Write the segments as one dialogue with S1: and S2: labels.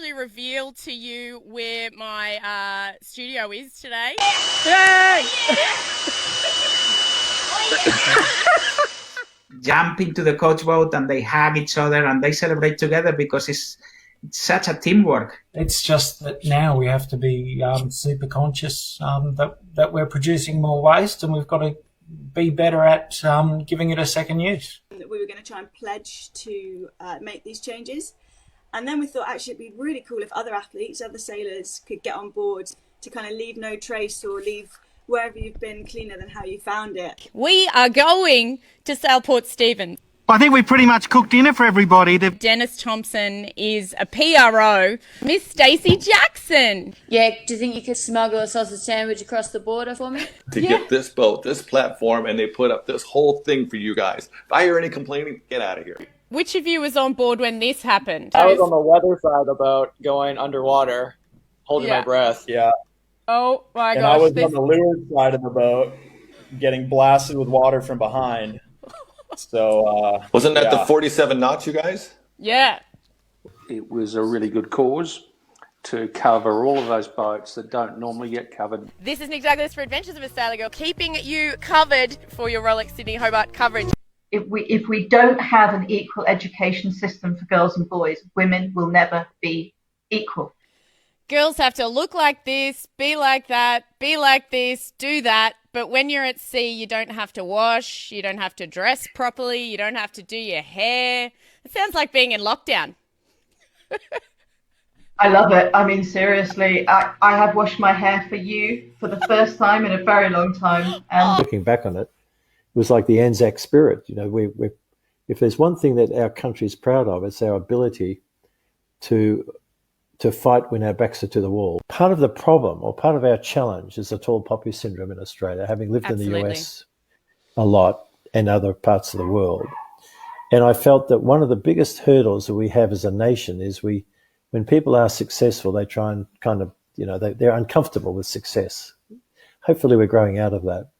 S1: actually reveal to you where my studio is today.
S2: Yay!
S3: Jump into the coach boat and they hug each other and they celebrate together because it's such a teamwork.
S4: It's just that now we have to be super conscious that we're producing more waste, and we've got to be better at giving it a second use.
S5: We were going to try and pledge to make these changes, and then we thought actually it'd be really cool if other athletes, other sailors could get on board to kind of leave no trace or leave wherever you've been cleaner than how you found it.
S1: We are going to sail Port Stephens.
S2: I think we pretty much cooked dinner for everybody.
S1: Dennis Thompson is a PRO. Miss Stacey Jackson.
S6: Yeah, do you think you could smuggle a sausage sandwich across the border for me?
S7: To get this boat, this platform, and they put up this whole thing for you guys. If I hear any complaining, get out of here.
S1: Which of you was on board when this happened?
S8: I was on the weather side of the boat, going underwater, holding my breath. Yeah.
S1: Oh my gosh.
S8: And I was on the leeward side of the boat, getting blasted with water from behind. So
S7: wasn't that the 47 knots, you guys?
S1: Yeah.
S9: It was a really good cause to cover all of those boats that don't normally get covered.
S1: This is Nick Douglas for Adventures of a Sailor Girl, keeping you covered for your Rolex Sydney Hobart coverage.
S10: If we don't have an equal education system for girls and boys, women will never be equal.
S1: Girls have to look like this, be like that, be like this, do that. But when you're at sea, you don't have to wash, you don't have to dress properly, you don't have to do your hair. It sounds like being in lockdown.
S10: I love it. I mean, seriously, I have washed my hair for you for the first time in a very long time. And
S11: looking back on it, it was like the Anzac spirit. You know, if there's one thing that our country is proud of, it's our ability to fight when our backs are to the wall. Part of the problem, or part of our challenge, is the tall poppy syndrome in Australia, having lived in the US a lot and other parts of the world. And I felt that one of the biggest hurdles that we have as a nation is when people are successful, they try and kind of, they're uncomfortable with success. Hopefully we're growing out of that.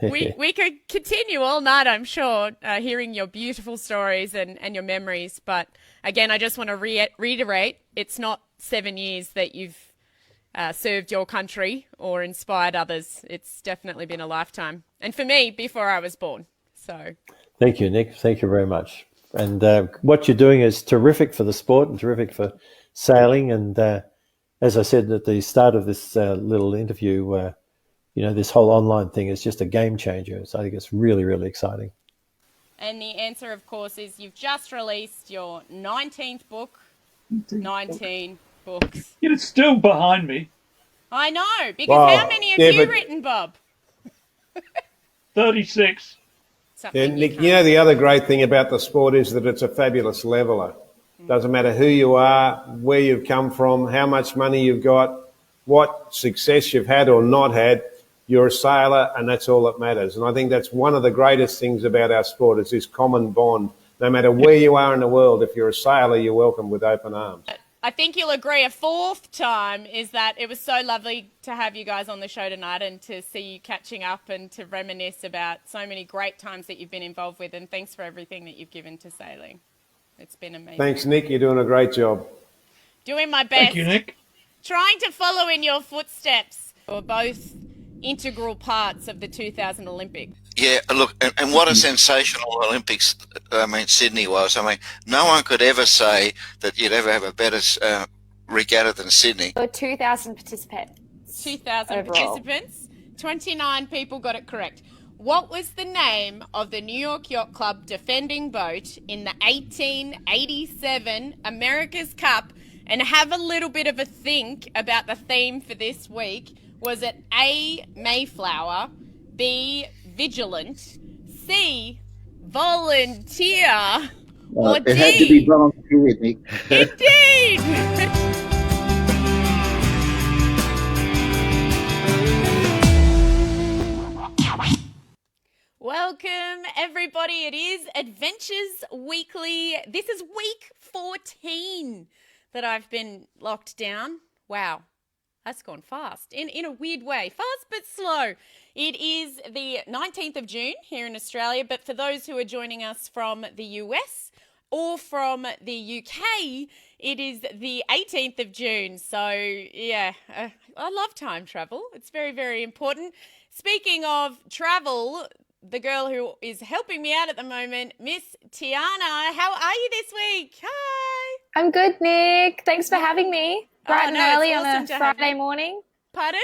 S1: we could continue all night, I'm sure, hearing your beautiful stories and your memories. But again, I just want to reiterate, it's not 7 years that you've served your country or inspired others. It's definitely been a lifetime. And for me, before I was born. So
S11: thank you, Nick. Thank you very much. And what you're doing is terrific for the sport and terrific for sailing. And as I said at the start of this little interview, this whole online thing is just a game changer. So I think it's really, really exciting.
S1: And the answer, of course, is you've just released your 19th book. 19 books.
S12: It's still behind me.
S1: I know, because how many have you written, Bob?
S12: 36.
S13: And Nick, the other great thing about the sport is that it's a fabulous leveler. Doesn't matter who you are, where you've come from, how much money you've got, what success you've had or not had, you're a sailor and that's all that matters. And I think that's one of the greatest things about our sport is this common bond. No matter where you are in the world, if you're a sailor, you're welcome with open arms.
S1: I think you'll agree a fourth time is that it was so lovely to have you guys on the show tonight and to see you catching up and to reminisce about so many great times that you've been involved with. And thanks for everything that you've given to sailing. It's been amazing.
S13: Thanks, Nick. You're doing a great job.
S1: Doing my best.
S12: Thank you, Nick.
S1: Trying to follow in your footsteps. We're both integral parts of the 2000 Olympics.
S14: Yeah, look, and what a sensational Olympics, Sydney was. No one could ever say that you'd ever have a better regatta than Sydney.
S15: 2,000 participants.
S1: 2,000
S15: overall.
S1: Participants. 29 people got it correct. What was the name of the New York Yacht Club defending boat in the 1887 America's Cup? And have a little bit of a think about the theme for this week. Was it A, Mayflower, B, Vigilant, C, Volunteer, or D?
S16: It had to be volunteer, Nick.
S1: Indeed! Welcome, everybody. It is Adventures Weekly. This is week 14 that I've been locked down. Wow. That's gone fast, in a weird way. Fast but slow. It is the 19th of June here in Australia, but for those who are joining us from the US, or from the UK, it is the 18th of June. So, yeah, I love time travel. It's very, very important. Speaking of travel, the girl who is helping me out at the moment, Miss Tiana, how are you this week? Hi.
S12: I'm good, Nick. Thanks for having me. Bright and early on
S1: awesome
S12: a Friday morning.
S1: Pardon?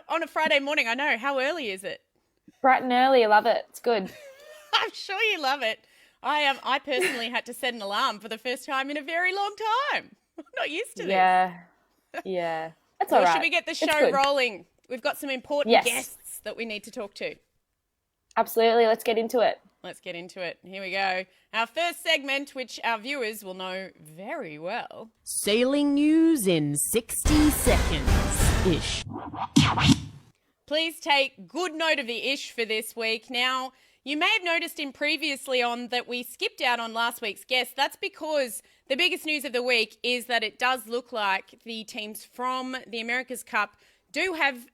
S1: On a Friday morning, I know. How early is it?
S12: Bright and early. I love it. It's good.
S1: I'm sure you love it. I personally had to set an alarm for the first time in a very long time. I'm not used to this.
S12: Yeah. That's all
S1: Well,
S12: right.
S1: should we get the show rolling? We've got some important guests that we need to talk to.
S12: Absolutely. Let's get into it.
S1: Let's get into it. Here we go. Our first segment, which our viewers will know very well.
S15: Sailing news in 60 seconds-ish.
S1: Please take good note of the ish for this week. Now, you may have noticed in previously on that we skipped out on last week's guest. That's because the biggest news of the week is that it does look like the teams from the America's Cup do have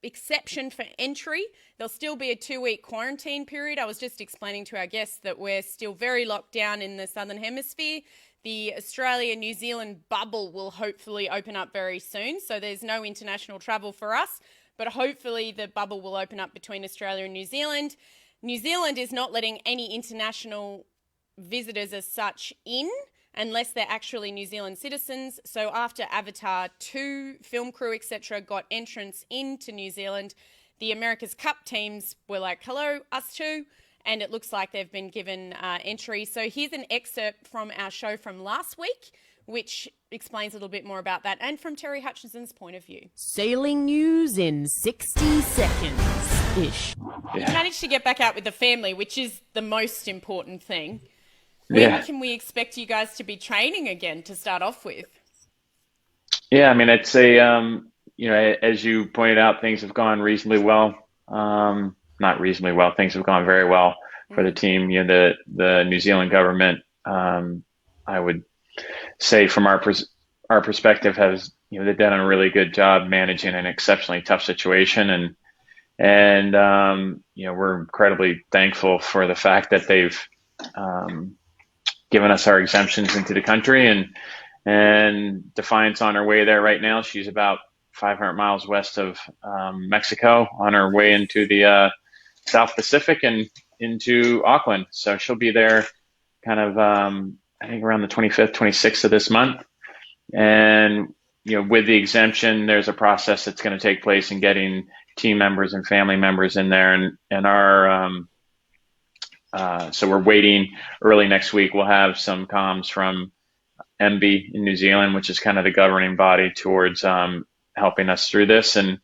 S1: exception for entry. There'll still be a 2-week quarantine period. I was just explaining to our guests that we're still very locked down in the Southern Hemisphere. The Australia-New Zealand bubble will hopefully open up very soon, so there's no international travel for us, but hopefully the bubble will open up between Australia and New Zealand. New Zealand is not letting any international visitors as such in unless they're actually New Zealand citizens. So after Avatar 2, film crew, etc. got entrance into New Zealand, the America's Cup teams were like, hello, us too. And it looks like they've been given entry. So here's an excerpt from our show from last week, which explains a little bit more about that and from Terry Hutchinson's point of view.
S15: Sailing news in 60 seconds-ish.
S1: You managed to get back out with the family, which is the most important thing. When can we expect you guys to be training again to start off with?
S17: Yeah, I mean, I'd say, as you pointed out, things have gone reasonably well. Not reasonably well, things have gone very well for the team. The New Zealand government, I would say from our perspective, has they've done a really good job managing an exceptionally tough situation, and we're incredibly thankful for the fact that they've given us our exemptions into the country, and Defiant's on her way there right now. She's about 500 miles west of Mexico on her way into the South Pacific and into Auckland. So she'll be there kind of, I think around the 25th, 26th of this month. And, with the exemption, there's a process that's going to take place in getting team members and family members in there. And our, so we're waiting early next week. We'll have some comms from MB in New Zealand, which is kind of the governing body towards helping us through this and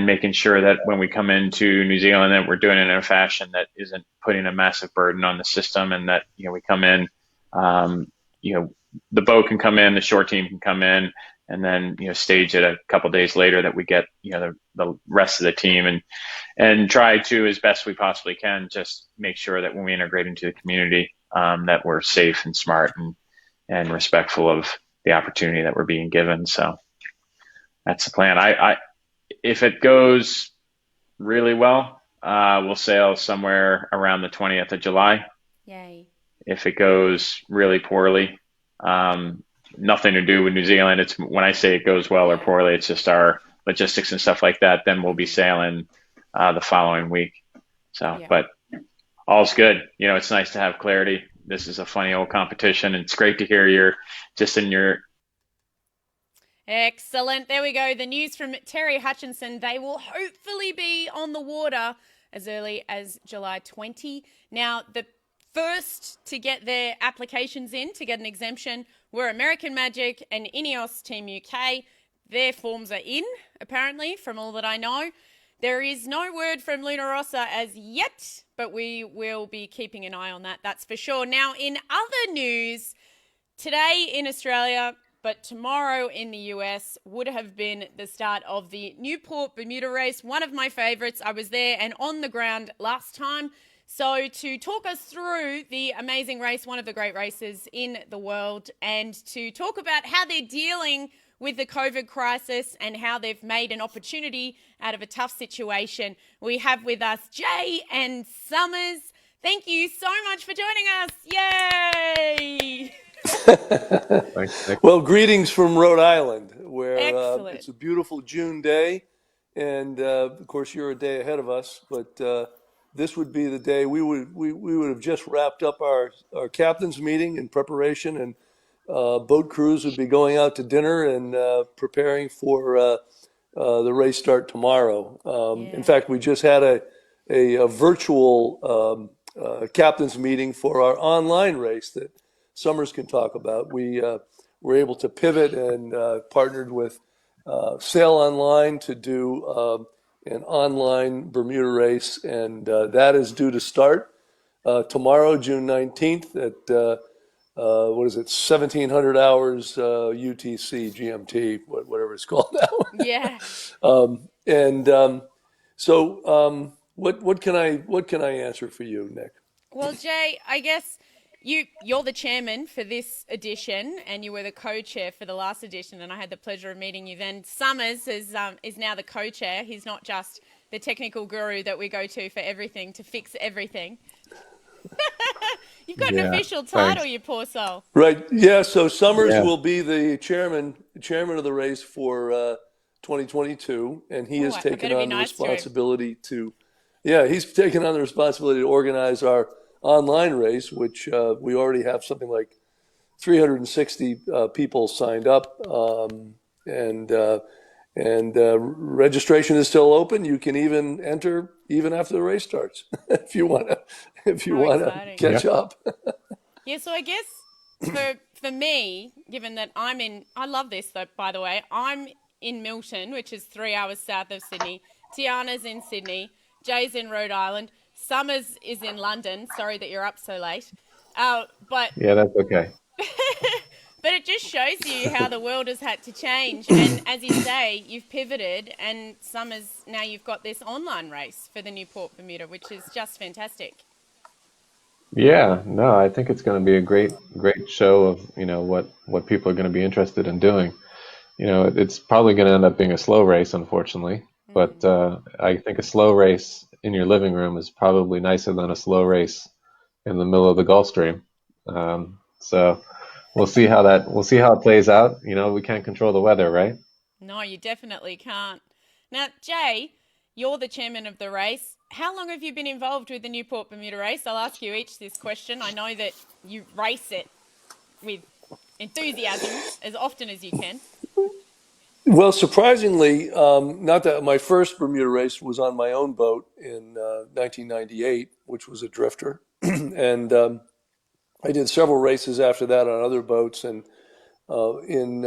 S17: making sure that when we come into New Zealand that we're doing it in a fashion that isn't putting a massive burden on the system, and that we come in, the boat can come in, the shore team can come in, and then stage it a couple days later that we get the rest of the team and try to, as best we possibly can, just make sure that when we integrate into the community that we're safe and smart and respectful of the opportunity that we're being given. So that's the plan. If it goes really well, we'll sail somewhere around the 20th of July.
S1: Yay.
S17: If it goes really poorly, nothing to do with New Zealand. It's when I say it goes well or poorly, it's just our logistics and stuff like that. Then we'll be sailing the following week. So, but all's good. It's nice to have clarity. This is a funny old competition. It's great to hear you're just in your.
S1: Excellent. There we go. The news from Terry Hutchinson. They will hopefully be on the water as early as July 20. Now, the first to get their applications in to get an exemption were American Magic and Ineos Team UK. Their forms are in, apparently, from all that I know. There is no word from Luna Rossa as yet, but we will be keeping an eye on that, that's for sure. Now, in other news, today in Australia, but tomorrow in the US, would have been the start of the Newport Bermuda race, one of my favourites. I was there and on the ground last time. So to talk us through the amazing race, one of the great races in the world, and to talk about how they're dealing with the COVID crisis and how they've made an opportunity out of a tough situation, we have with us Jay and Summers. Thank you so much for joining us. Yay!
S18: Thanks, Nick. Well, greetings from Rhode Island, where it's a beautiful June day, and of course you're a day ahead of us. But this would be the day we would have just wrapped up our captain's meeting in preparation, and boat crews would be going out to dinner and preparing for the race start tomorrow. In fact, we just had a virtual captain's meeting for our online race that Summers can talk about. We were able to pivot and partnered with Sail Online to do an online Bermuda race, and that is due to start tomorrow, June 19th at what is it, 1700 hours UTC, GMT, whatever it's called now.
S1: Yeah.
S18: What can I answer for you, Nick?
S1: Well, Jay, I guess you're the chairman for this edition, and you were the co-chair for the last edition, and I had the pleasure of meeting you then. Summers is now the co-chair. He's not just the technical guru that we go to for everything, to fix everything. You've got an official title, thanks. You poor soul.
S18: Right. Yeah. So Summers will be the chairman of the race for 2022, and he has taken on the responsibility he's taken on the responsibility to organize our online race, which we already have something like 360 people signed up, and registration is still open. You can even enter even after the race starts if you want to catch up.
S1: Yeah, so I guess for me, given that I love this though, by the way, I'm in Milton, which is 3 hours south of Sydney. Tiana's in Sydney. Jay's in Rhode Island. Summers is in London. Sorry that you're up so late. But
S18: yeah, that's okay.
S1: But it just shows you how the world has had to change. And as you say, you've pivoted, and Summers, now you've got this online race for the Newport Bermuda, which is just fantastic.
S18: Yeah, no, I think it's going to be a great show of, what people are going to be interested in doing. It's probably going to end up being a slow race, unfortunately, but I think a slow race in your living room is probably nicer than a slow race in the middle of the Gulf Stream. So we'll see how it plays out. We can't control the weather, right?
S1: No, you definitely can't. Now, Jay, you're the chairman of the race. How long have you been involved with the Newport Bermuda race? I'll ask you each this question. I know that you race it with enthusiasm as often as you can.
S18: Well, surprisingly, not that my first Bermuda race was on my own boat in 1998, which was a drifter. And I did several races after that on other boats. And in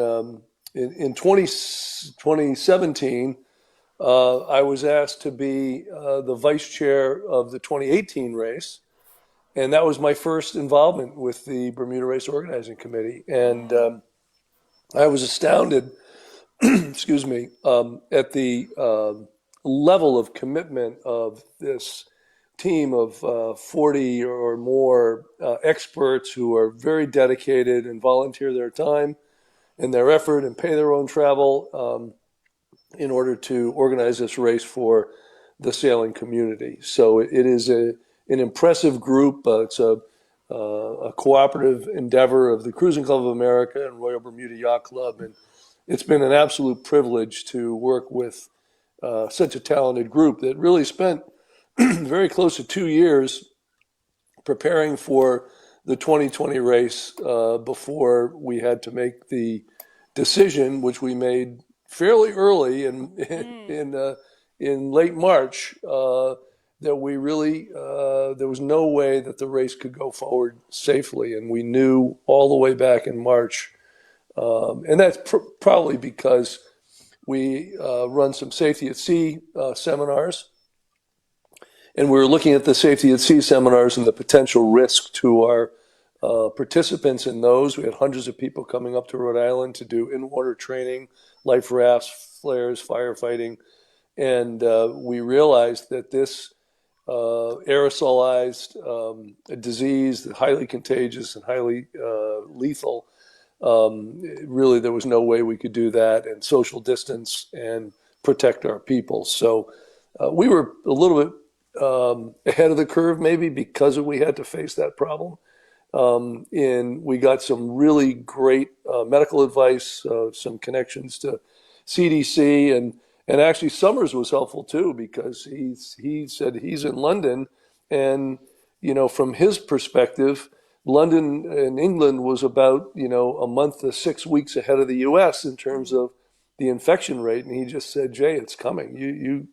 S18: 2017, I was asked to be the vice chair of the 2018 race. And that was my first involvement with the Bermuda Race Organizing Committee. And I was astounded, excuse me, at the level of commitment of this team of 40 or more experts who are very dedicated and volunteer their time and their effort and pay their own travel in order to organize this race for the sailing community. So it is an impressive group. It's a cooperative endeavor of the Cruising Club of America and Royal Bermuda Yacht Club, and it's been an absolute privilege to work with such a talented group that really spent very close to 2 years preparing for the 2020 race before we had to make the decision, which we made fairly early in late March, that we really there was no way that the race could go forward safely, and we knew all the way back in March, and that's probably because we run some safety at sea seminars, and we were looking at the safety at sea seminars and the potential risk to our participants in those. We had hundreds of people coming up to Rhode Island to do in-water training, life rafts, flares, firefighting, and we realized that this aerosolized disease, highly contagious and highly lethal, really there was no way we could do that and social distance and protect our people. So we were a little bit ahead of the curve, maybe because we had to face that problem. And we got some really great medical advice, some connections to CDC, and actually Summers was helpful too, because he said he's in London, and from his perspective, London and England was about a month to 6 weeks ahead of the U.S. in terms of the infection rate, and he just said, Jay, it's coming.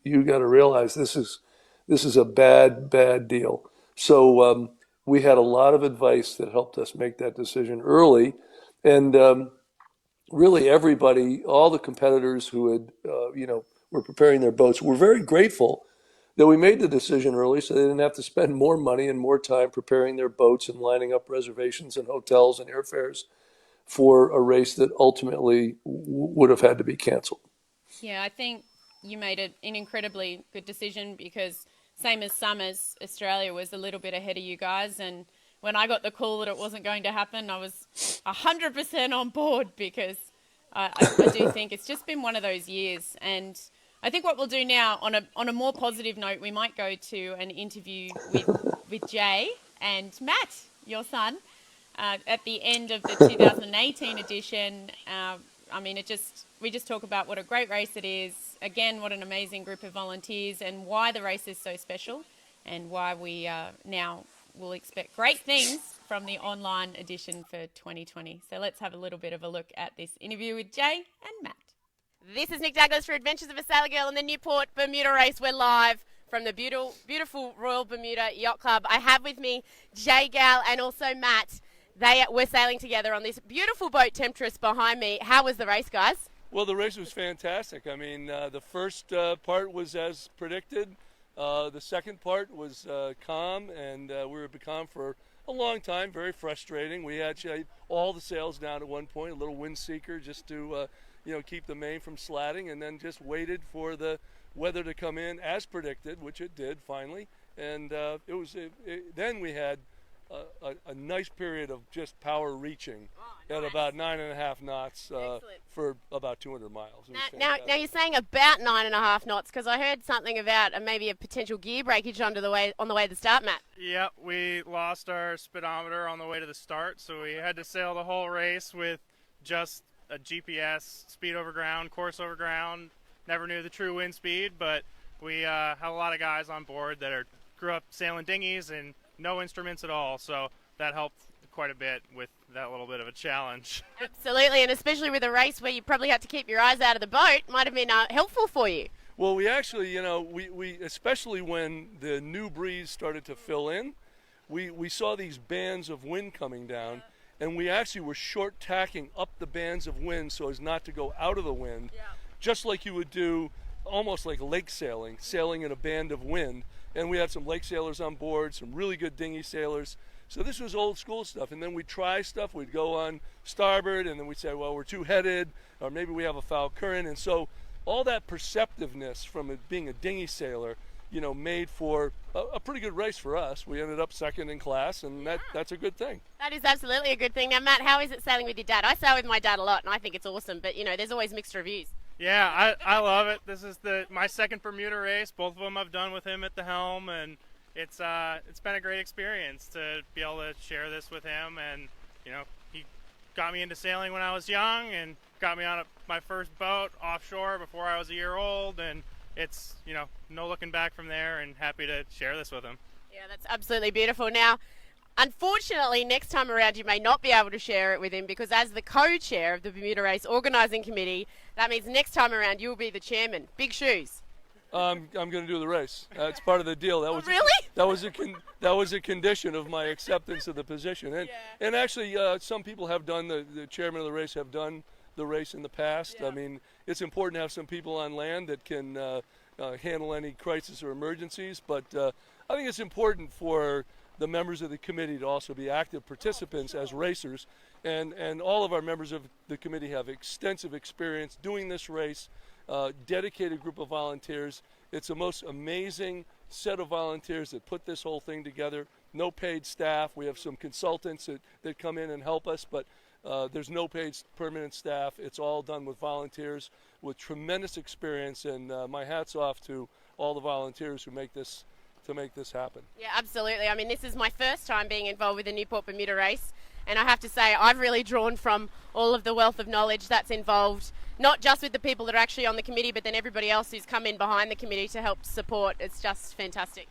S18: You got to realize this is a bad deal. So we had a lot of advice that helped us make that decision early, and really everybody, all the competitors who had were preparing their boats, were very grateful that we made the decision early, so they didn't have to spend more money and more time preparing their boats and lining up reservations and hotels and airfares for a race that ultimately would have had to be canceled.
S1: Yeah, I think you made an incredibly good decision, because same as Summers, Australia was a little bit ahead of you guys, and when I got the call that it wasn't going to happen, I was 100% on board, because I do think it's just been one of those years. And I think what we'll do now, on a more positive note, we might go to an interview with Jay and Matt, your son, at the end of the 2018 edition. I mean, we just talk about what a great race it is. Again, what an amazing group of volunteers, and why the race is so special, and why we now will expect great things from the online edition for 2020. So let's have a little bit of a look at this interview with Jay and Matt. This is Nick Douglas for Adventures of a Sailor Girl in the Newport Bermuda race. We're live from the beautiful Royal Bermuda Yacht Club. I have with me Jay Gal and also Matt. They were sailing together on this beautiful boat, Temptress, behind me. How was the race, guys?
S18: Well, the race was fantastic. I mean, the first part was as predicted. The second part was calm, and we were calm for a long time, very frustrating. We actually had all the sails down at one point, a little wind seeker just to keep the main from slatting, and then just waited for the weather to come in as predicted, which it did finally. And then we had a nice period of just power reaching at about 9.5 knots for about 200 miles.
S1: Now you're saying about 9.5 knots, because I heard something about maybe a potential gear breakage on the way to the start, Matt.
S19: Yep, we lost our speedometer on the way to the start, so we had to sail the whole race with just a GPS, speed over ground, course over ground. Never knew the true wind speed, but we had a lot of guys on board that grew up sailing dinghies and no instruments at all, so that helped quite a bit with that little bit of a challenge.
S1: Absolutely, and especially with a race where you probably had to keep your eyes out of the boat, might have been helpful for you.
S18: Well, we actually, we especially when the new breeze started to fill in, we saw these bands of wind coming down, and we actually were short tacking up the bands of wind so as not to go out of the wind, just like you would do almost like lake sailing in a band of wind. And we had some lake sailors on board, some really good dinghy sailors. So this was old school stuff. And then we'd try stuff. We'd go on starboard, and then we'd say, well, we're two-headed, or maybe we have a foul current. And so all that perceptiveness from it being a dinghy sailor, made for a pretty good race for us. We ended up second in class, and that's a good thing.
S1: That is absolutely a good thing. Now, Matt, how is it sailing with your dad? I sail with my dad a lot, and I think it's awesome. But, there's always mixed reviews.
S19: Yeah, I love it. This is my second Bermuda race. Both of them I've done with him at the helm, and it's been a great experience to be able to share this with him. And he got me into sailing when I was young, and got me on my first boat offshore before I was a year old. And it's no looking back from there, and happy to share this with him.
S1: Yeah, that's absolutely beautiful. Now, unfortunately, next time around you may not be able to share it with him, because as the co-chair of the Bermuda Race Organising Committee, that means next time around you'll be the chairman. Big shoes.
S18: I'm going to do the race. It's part of the deal. That was
S1: really?
S18: That was a condition of my acceptance of the position. And actually, some people have done the chairman of the race have done the race in the past. I mean, it's important to have some people on land that can handle any crisis or emergencies. But I think it's important for the members of the committee to also be active participants as racers. And all of our members of the committee have extensive experience doing this race, dedicated group of volunteers. It's the most amazing set of volunteers that put this whole thing together. No paid staff. We have some consultants that come in and help us, but there's no paid permanent staff. It's all done with volunteers with tremendous experience, and my hat's off to all the volunteers who make this to make this happen.
S1: Yeah, absolutely. I mean, this is my first time being involved with the Newport Bermuda race, and I have to say I've really drawn from all of the wealth of knowledge that's involved, not just with the people that are actually on the committee, but then everybody else who's come in behind the committee to help support. It's just fantastic.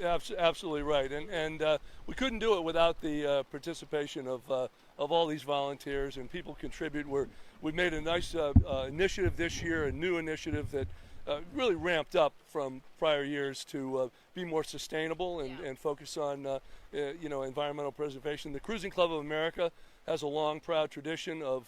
S18: Absolutely right, and we couldn't do it without the participation of all these volunteers, and people contribute. We made a nice initiative this year, a new initiative that really ramped up from prior years to be more sustainable and focus on environmental preservation. The Cruising Club of America has a long, proud tradition of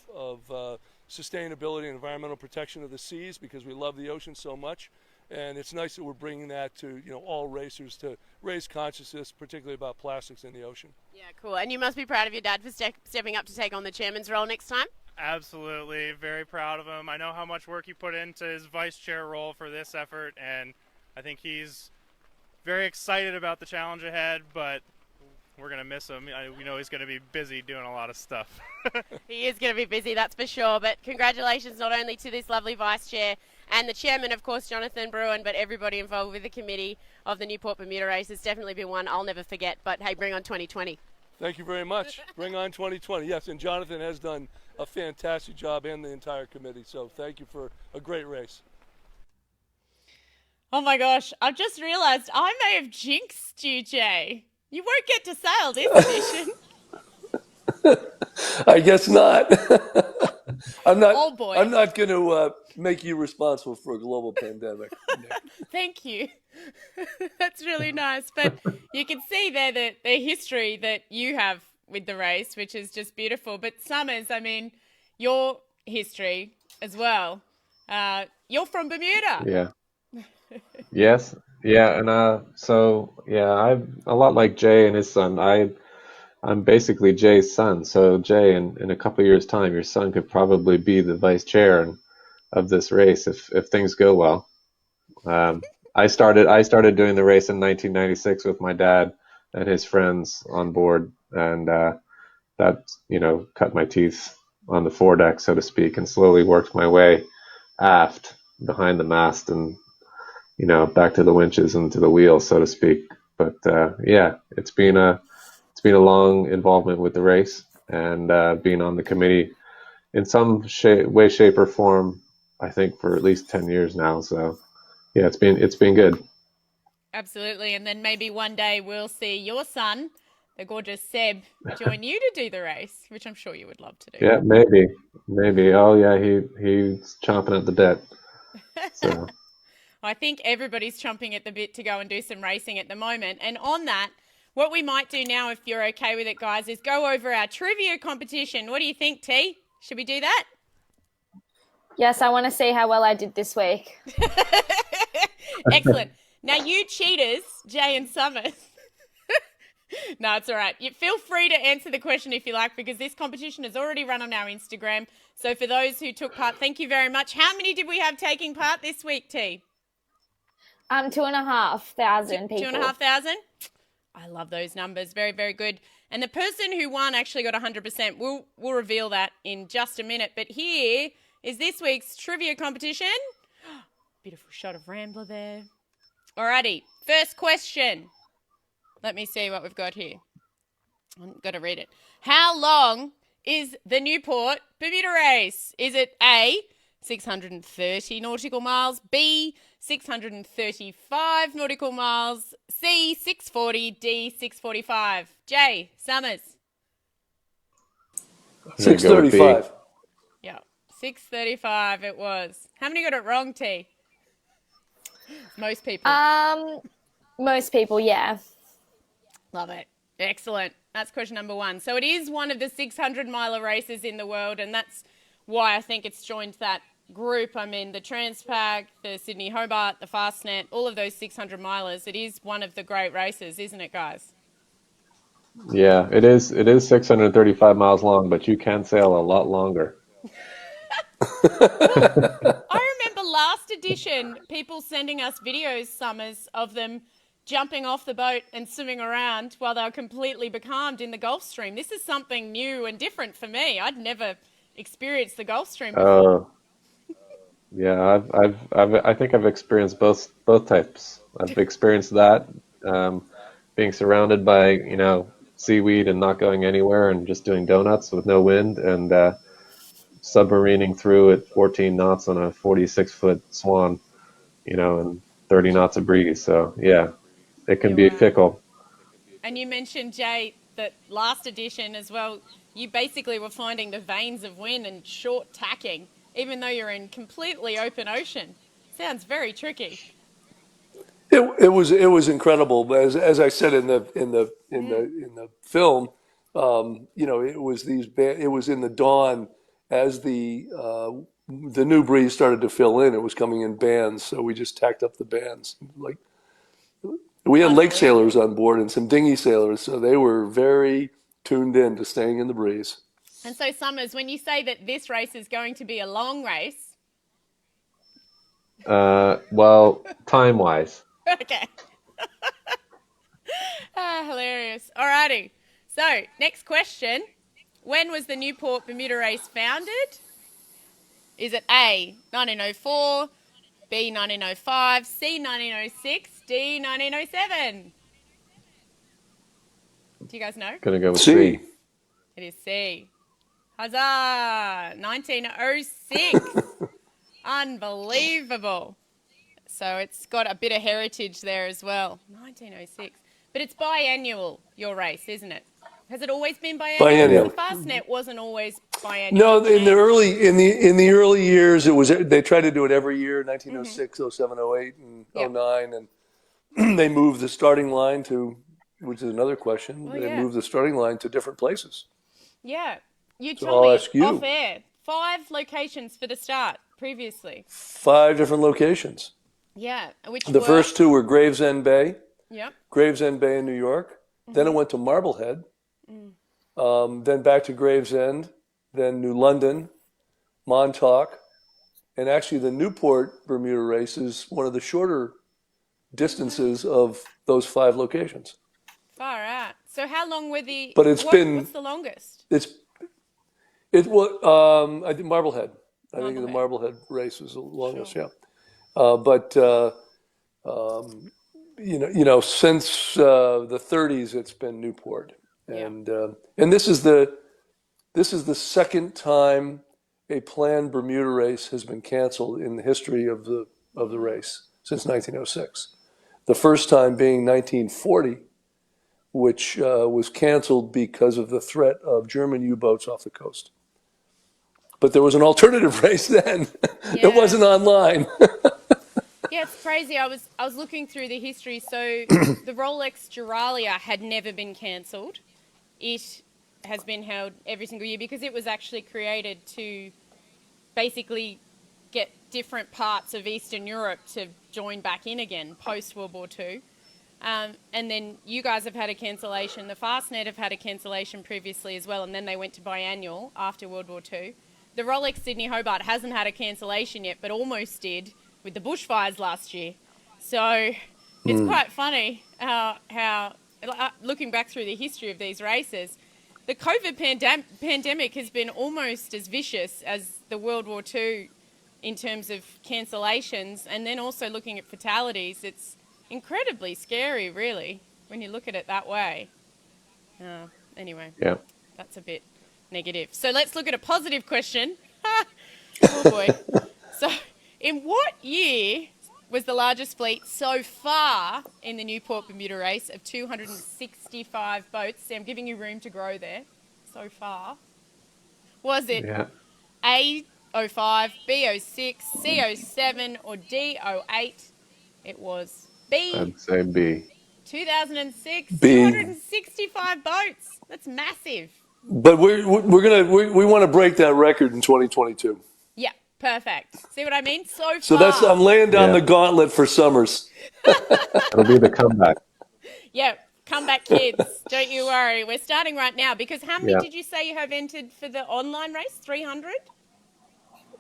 S18: sustainability and environmental protection of the seas because we love the ocean so much. And it's nice that we're bringing that to all racers to raise consciousness, particularly about plastics in the ocean.
S1: Yeah, cool. And you must be proud of your dad for stepping up to take on the chairman's role next time.
S19: Absolutely, very proud of him. I know how much work he put into his vice chair role for this effort, and I think he's very excited about the challenge ahead, but we're going to miss him. We know he's going to be busy doing a lot of stuff.
S1: He is going to be busy, that's for sure. But congratulations not only to this lovely vice chair and the chairman, of course, Jonathan Bruin, but everybody involved with the committee of the Newport Bermuda race. Has definitely been one I'll never forget. But hey, bring on 2020.
S18: Thank you very much. Bring on 2020. Yes, and Jonathan has done a fantastic job and the entire committee. So thank you for a great race.
S1: Oh my gosh, I've just realised I may have jinxed you, Jay. You won't get to sail this edition.
S18: I guess not. I'm not.
S1: Oh boy.
S18: I'm not going to make you responsible for a global pandemic.
S1: Thank you. That's really nice. But you can see there the history that you have with the race, which is just beautiful. But Summers, I mean, your history as well. You're from Bermuda.
S20: Yeah. Yes. Yeah. And I'm a lot like Jay and his son. I'm basically Jay's son. So Jay, in a couple of years' time, your son could probably be the vice chair of this race if things go well. I started doing the race in 1996 with my dad and his friends on board, and that cut my teeth on the foredeck, so to speak, and slowly worked my way aft behind the mast and back to the winches and to the wheel, so to speak. But it's been a long involvement with the race and being on the committee in some way, shape, or form. I think for at least 10 years now. So yeah, it's been good.
S1: Absolutely, and then maybe one day we'll see your son, the gorgeous Seb, join you to do the race, which I'm sure you would love to do.
S20: Yeah, maybe. Oh yeah, he's chomping at the bit. So.
S1: I think everybody's chomping at the bit to go and do some racing at the moment. And on that, what we might do now, if you're okay with it, guys, is go over our trivia competition. What do you think, T? Should we do that?
S12: Yes, I want to see how well I did this week.
S1: Excellent. Now, you cheaters, Jay and Summers. No, it's all right. You feel free to answer the question if you like, because this competition has already run on our Instagram. So for those who took part, thank you very much. How many did we have taking part this week, T?
S12: 2,500 people.
S1: 2,500? I love those numbers. Very, very good. And the person who won actually got 100%. We'll reveal that in just a minute. But here is this week's trivia competition. Beautiful shot of Rambler there. Alrighty, first question. Let me see what we've got here. I've got to read it. How long is the Newport Bermuda race? Is it A, 630 nautical miles, B, 635 nautical miles, C, 640, D, 645? Jay, Summers.
S18: 635.
S1: Yeah, 635 it was. How many got it wrong, T? Most people.
S12: Most people, yeah.
S1: Love it. Excellent. That's question number one. So it is one of the 600-miler races in the world, and that's why I think it's joined that group. I mean, the Transpac, the Sydney Hobart, the Fastnet, all of those 600-milers. It is one of the great races, isn't it, guys?
S20: Yeah, it is. It is 635 miles long, but you can sail a lot longer.
S1: I remember last edition, people sending us videos, Summers, of them jumping off the boat and swimming around while they were completely becalmed in the Gulf Stream. This is something new and different for me. I'd never experienced the Gulf Stream before.
S20: Yeah, I think I've experienced both types. I've experienced that being surrounded by, seaweed and not going anywhere and just doing donuts with no wind and submarining through at 14 knots on a 46-foot swan, and 30 knots of breeze. So, yeah, it can be fickle.
S1: And you mentioned, Jay, that last edition as well, you basically were finding the veins of wind and short tacking, even though you're in completely open ocean. Sounds very tricky.
S18: It was incredible. But as I said in the film, it was in the dawn as the new breeze started to fill in. It was coming in bands, so we just tacked up the bands. Like we had lake sailors on board and some dinghy sailors, so they were very tuned in to staying in the breeze.
S1: And so, Summers, when you say that this race is going to be a long race,
S20: well, time-wise.
S1: Okay. Hilarious. Alrighty. So, next question. When was the Newport Bermuda race founded? Is it A, 1904, B, 1905, C, 1906, D, 1907? Do you guys know?
S20: Gonna go with C.
S1: It is C. Huzzah! 1906. Unbelievable. So it's got a bit of heritage there as well. 1906. But it's biannual, your race, isn't it? Has it always been biannual?
S18: Biannual.
S1: The Fastnet wasn't always biannual.
S18: No, in the early years, it was. They tried to do it every year, 1906, 07, 08, and 09, and they moved the starting line to, which is another question. Moved the starting line to different places.
S1: Yeah, you
S18: So
S1: told
S18: I'll
S1: me
S18: ask you.
S1: off air. 5 locations for the start previously.
S18: 5 different locations.
S1: Yeah, which
S18: The first 2 were Gravesend Bay.
S1: Yep.
S18: Gravesend Bay in New York. Then it went to Marblehead. Then back to Gravesend. Then New London, Montauk, and actually the Newport Bermuda race is one of the shorter distances of those 5 locations.
S1: Far out. So how long were the?
S18: But it's been.
S1: What's the longest?
S18: I think Marblehead. I think the Marblehead race was the longest.
S1: Sure.
S18: Yeah. Since the 30s, it's been Newport, and this is the second time a planned Bermuda race has been canceled in the history of the race since 1906. The first time being 1940, which was canceled because of the threat of German U-boats off the coast. But there was an alternative race then. It wasn't online.
S1: Yeah, it's crazy. I was looking through the history. So the Rolex Duralia had never been cancelled. It has been held every single year because it was actually created to basically get different parts of Eastern Europe to join back in again post World War II. And then you guys have had a cancellation. The Fastnet have had a cancellation previously as well, and then they went to biannual after World War II. The Rolex Sydney Hobart hasn't had a cancellation yet, but almost did with the bushfires last year. So it's quite funny how looking back through the history of these races, the COVID pandemic has been almost as vicious as the World War II in terms of cancellations, and then also looking at fatalities. It's incredibly scary, really, when you look at it that way. Anyway, that's a bit negative. So let's look at a positive question. Oh boy. So in what year was the largest fleet so far in the Newport Bermuda race of 265 boats? See, I'm giving you room to grow there. So far. Was it A, 05, B, 06, C, 07, or D, 08? It was B.
S20: I'd say B.
S1: 2006,
S18: B.
S1: 265 boats. That's massive.
S18: But we want to break that record in 2022.
S1: Yeah, perfect. See what I mean?
S18: So
S1: far.
S18: I'm laying down the gauntlet for Summers.
S20: It'll be the comeback.
S1: Yeah, comeback kids. Don't you worry. We're starting right now because how many
S20: Yeah.
S1: did you say you have entered for the online race? 300?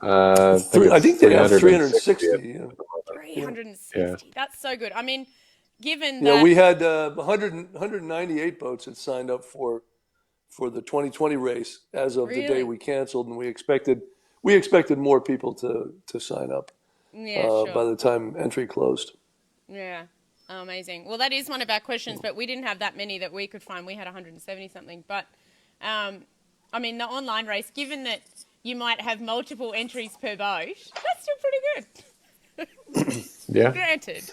S18: I think they have 360.
S1: 360.
S18: Yeah.
S1: That's so good. I mean, given
S18: Yeah,
S1: that...
S18: we had 198 boats that signed up for the 2020 race as of the day we canceled, and we expected more people to sign up
S1: Yeah, sure.
S18: by the time entry closed.
S1: Yeah, Amazing. Well, that is one of our questions, but we didn't have that many that we could find. We had 170 something. But, I mean, the online race, given that you might have multiple entries per boat, that's still pretty good.
S20: Yeah.
S1: Granted.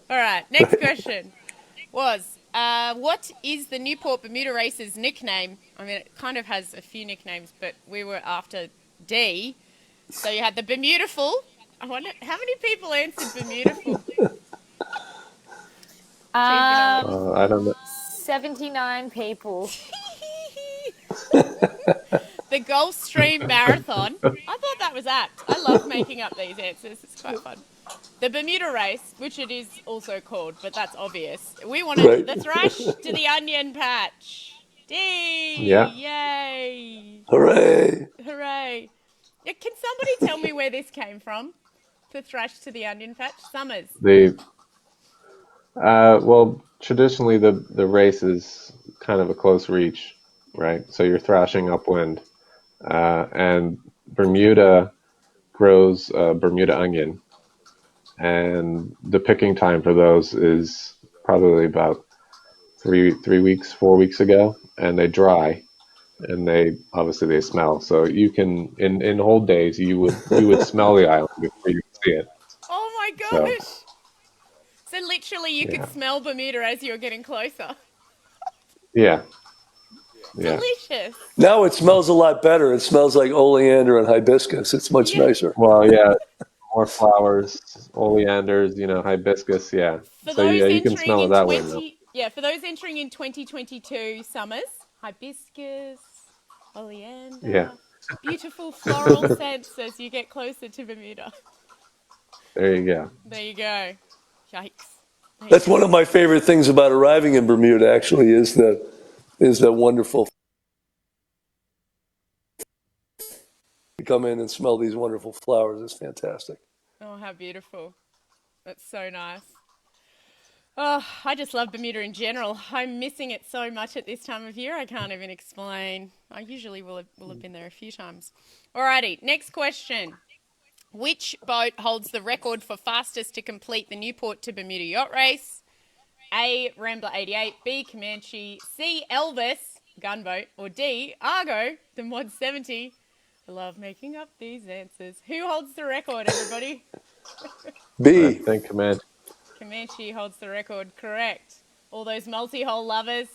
S1: All right, next question was, what is the Newport Bermuda Race's nickname? I mean, it kind of has a few nicknames, but we were after D. So you had the Bermudaful. I wonder, how many people answered Bermudaful?
S20: I don't know.
S12: 79 people.
S1: The Gulfstream Marathon. I thought that was apt. I love making up these answers. It's quite fun. The Bermuda Race, which it is also called, but that's obvious. We wanted the Thrash to the Onion Patch. D!
S20: Yeah.
S1: Yay!
S18: Hooray!
S1: Hooray! Yeah, can somebody tell me where this came from? The Thrash to the Onion Patch? Summers.
S20: Well, traditionally the race is kind of a close reach, right? So you're thrashing upwind, and Bermuda grows Bermuda onion, and the picking time for those is probably about 4 weeks ago, and they dry, and they smell. So you can in whole days you would smell the island before you see it.
S1: Oh my gosh! So literally you could smell Bermuda as you were getting closer.
S20: Yeah.
S1: Delicious.
S18: Now it smells a lot better. It smells like oleander and hibiscus. It's much nicer.
S20: Well, yeah, more flowers, oleanders, hibiscus, yeah.
S1: For
S20: So
S1: those
S20: you can smell it that way now.
S1: Yeah, for those entering in 2022 summers, hibiscus, oleander,
S20: Yeah.
S1: beautiful floral scents as you get closer to Bermuda.
S20: There you go.
S1: There you go. Yikes.
S18: That's one of my favorite things about arriving in Bermuda, actually, is that wonderful. You come in and smell these wonderful flowers. It's fantastic.
S1: Oh, how beautiful. That's so nice. Oh, I just love Bermuda in general. I'm missing it so much at this time of year, I can't even explain. I usually will have been there a few times. Alrighty, next question. Which boat holds the record for fastest to complete the Newport to Bermuda yacht race? A, Rambler 88, B, Comanche, C, Elvis, gunboat, or D, Argo, the Mod 70. I love making up these answers. Who holds the record, everybody?
S18: B.
S20: I think Comanche.
S1: Comanche holds the record, correct. All those multi-hull lovers.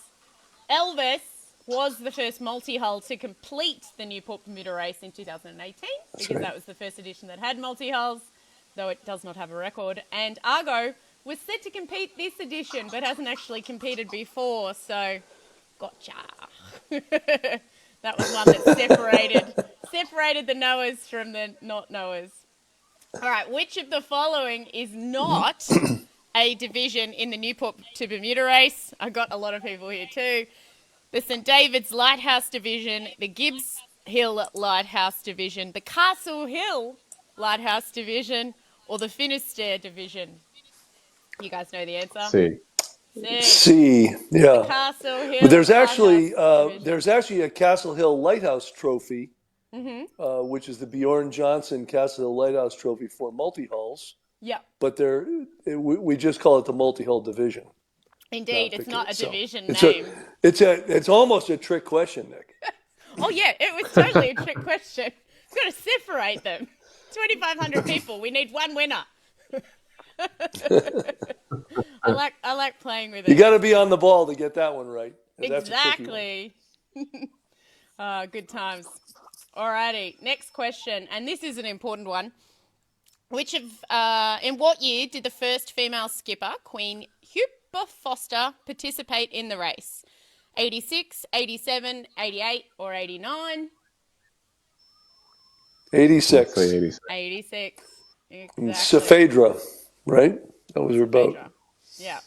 S1: Elvis was the first multi-hull to complete the Newport Bermuda race in 2018 because that was the first edition that had multi-hulls, though it does not have a record. And Argo was set to compete this edition but hasn't actually competed before, so gotcha. That was one that separated the knowers from the not knowers. All right, which of the following is not a division in the Newport to Bermuda race? I got a lot of people here too. The St. David's Lighthouse Division, the Gibbs Hill Lighthouse Division, the Castle Hill Lighthouse Division, or the Finisterre Division? You guys know the answer?
S18: C. Yeah.
S1: The Castle Hill.
S18: But there's actually a Castle Hill Lighthouse Trophy, which is the Bjorn Johnson Castle Hill Lighthouse Trophy for multi-hulls.
S1: Yeah.
S18: But we just call it the multi-hull division.
S1: Indeed, it's not a division name.
S18: It's almost a trick question, Nick.
S1: Oh yeah, it was totally a trick question. We've got to separate them. 2,500 people. We need one winner. I like playing with it.
S18: You got to be on the ball to get that one right.
S1: Exactly. Good times. Alrighty, next question, and this is an important one. In what year did the first female skipper, Queen Hupa Foster, participate in the race? 86, 87, 88, or 89?
S18: 86.
S1: 86. Exactly.
S18: Saavedra, right? That was her boat.
S1: Yeah.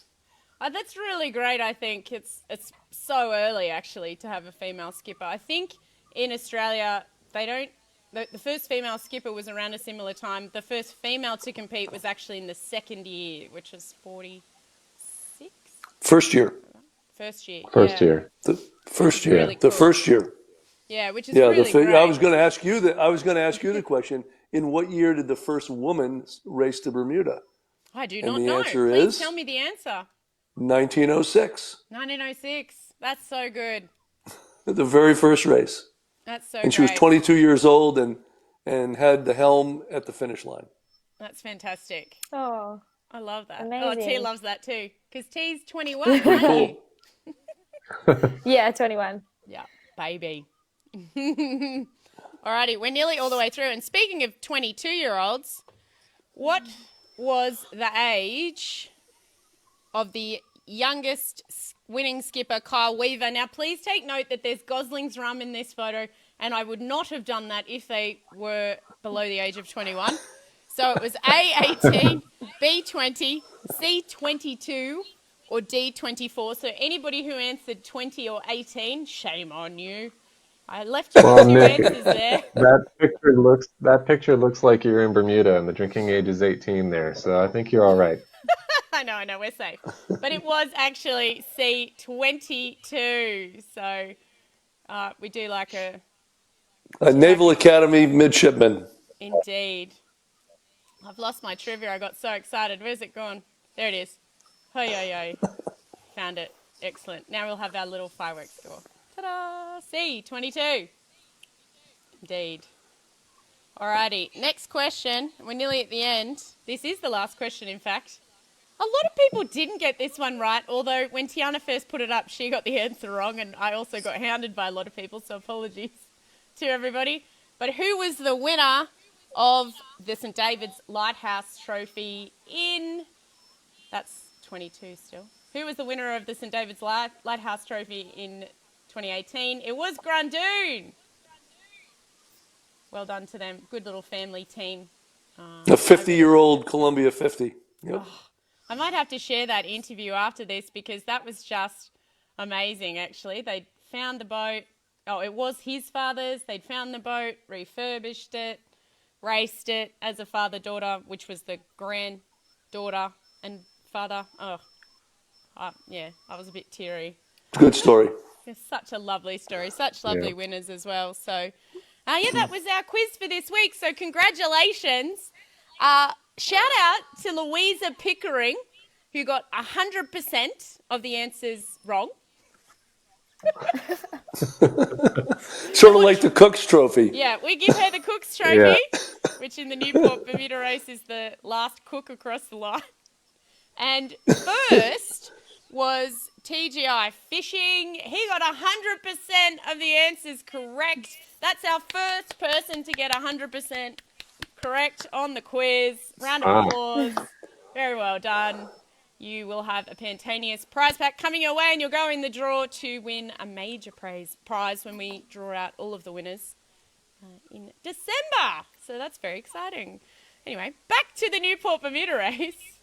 S1: That's really great, I think. It's so early, actually, to have a female skipper. I think in Australia, they don't... The first female skipper was around a similar time. The first female to compete was actually in the second year, which was 46?
S18: First year.
S1: First year.
S18: The first year.
S1: Really cool.
S18: The first year.
S1: Yeah, which is really great.
S18: I was going to ask you the question. In what year did the first woman race to Bermuda?
S1: I do
S18: And
S1: not
S18: the
S1: know.
S18: answer
S1: Please
S18: is
S1: tell me the answer.
S18: 1906,
S1: 1906. That's so good.
S18: the very first race.
S1: That's so
S18: And she was
S1: great.
S18: 22 years old and had the helm at the finish line.
S1: That's fantastic.
S12: Oh,
S1: I love that. Oh,
S12: amazing.
S1: T loves that too. Because T's 21, aren't you?
S12: Yeah, 21.
S1: Yeah, baby. Alrighty, we're nearly all the way through. And speaking of 22-year-olds, what was the age of the youngest winning skipper, Kyle Weaver? Now, please take note that there's Gosling's rum in this photo, and I would not have done that if they were below the age of 21. So it was A18, B20, C22, or D24. So anybody who answered 20 or 18, shame on you. I left you
S20: Well,
S1: with 2
S20: Nick,
S1: answers there.
S20: that picture looks like you're in Bermuda, and the drinking age is 18 there. So I think you're all right.
S1: I know, we're safe. But it was actually C22. So we do like a...
S18: Naval Academy midshipman.
S1: Indeed. I've lost my trivia. I got so excited. Where's it gone? There it is. Hey. Found it. Excellent. Now we'll have our little fireworks score. Ta-da! C22. Indeed. Alrighty. Next question. We're nearly at the end. This is the last question, in fact. A lot of people didn't get this one right, although when Tiana first put it up, she got the answer wrong, and I also got hounded by a lot of people, so apologies to everybody. But who was the winner of the St. David's Lighthouse Trophy in... That's 22 still. Who was the winner of the St. David's Lighthouse Trophy in 2018? It was Grundoon. Well done to them. Good little family team.
S18: A 50-year-old Columbia 50. Yep.
S1: Oh, I might have to share that interview after this because that was just amazing, actually. They found the boat. Oh, it was his father's. They'd found the boat, refurbished it, raced it as a father-daughter, which was the granddaughter and father. Yeah, I was a bit teary.
S18: Good story.
S1: It's such a lovely story. Such lovely winners as well. So, yeah, that was our quiz for this week. So congratulations. Shout out to Louisa Pickering, who got 100% of the answers wrong.
S18: Sort of like the Cook's Trophy.
S1: Yeah, we give her the Cook's Trophy, which in the Newport Bermuda race is the last cook across the line. And first was TGI Fishing. He got 100% of the answers correct. That's our first person to get 100% correct on the quiz. Round of applause. Very well done. You will have a Pantanius prize pack coming your way, and you'll go in the draw to win a major prize when we draw out all of the winners in December. So that's very exciting. Anyway, back to the Newport Bermuda race.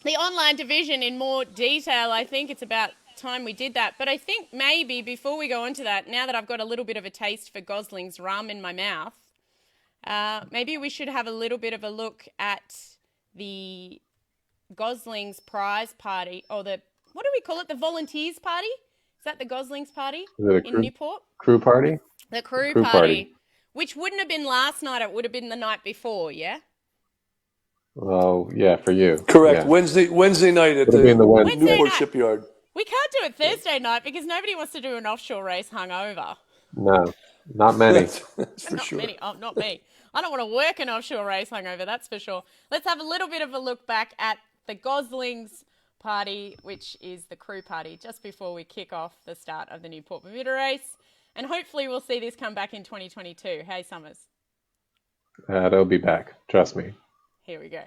S1: The online division in more detail, I think it's about time we did that. But I think maybe before we go on to that, now that I've got a little bit of a taste for Gosling's rum in my mouth, maybe we should have a little bit of a look at the Gosling's prize party, or what do we call it? The volunteers party? Is that the Gosling's party in Newport?
S20: Crew party?
S1: The crew party. Which wouldn't have been last night, it would have been the night before, yeah?
S20: Oh, yeah, for you.
S18: Correct.
S20: Yeah.
S18: Wednesday night at the Newport shipyard.
S1: We can't do it Thursday night because nobody wants to do an offshore race hungover.
S20: No, not many.
S18: For
S1: not
S18: sure.
S1: many. Oh, not me. I don't want to work an offshore race hungover, that's for sure. Let's have a little bit of a look back at the Gosling's party, which is the crew party, just before we kick off the start of the Newport Bermuda race. And hopefully we'll see this come back in 2022. Hey, Summers.
S20: They'll be back. Trust me.
S1: Here we go.